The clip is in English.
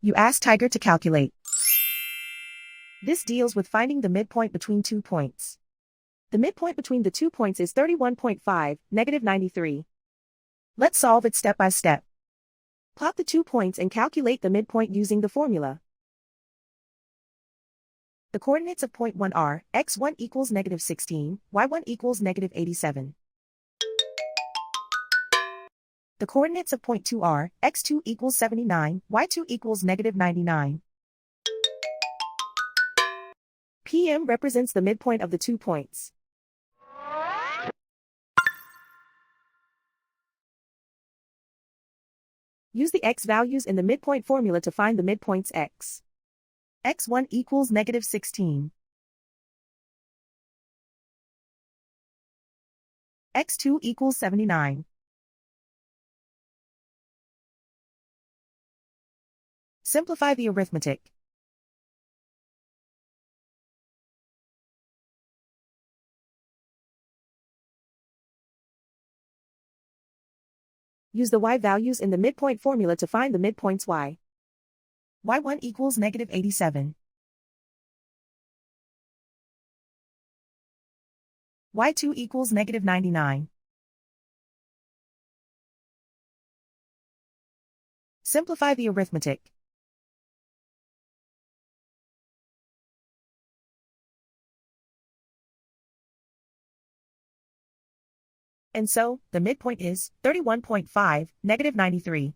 You ask Tiger to calculate. This deals with finding the midpoint between 2 points. The midpoint between the 2 points is 31.5, negative 93. Let's solve it step by step. Plot the 2 points and calculate the midpoint using the formula. The coordinates of point 1 are, x1 equals negative 16, y1 equals negative 87. The coordinates of point 2 are, x2 equals 79, y2 equals negative 99. PM represents the midpoint of the 2 points. Use the x values in the midpoint formula to find the midpoints x. x1 equals negative 16. x2 equals 79. Simplify the arithmetic. Use the y values in the midpoint formula to find the midpoints y. y1 equals negative 87. y2 equals negative 99. Simplify the arithmetic. And so, the midpoint is 31.5, negative 93.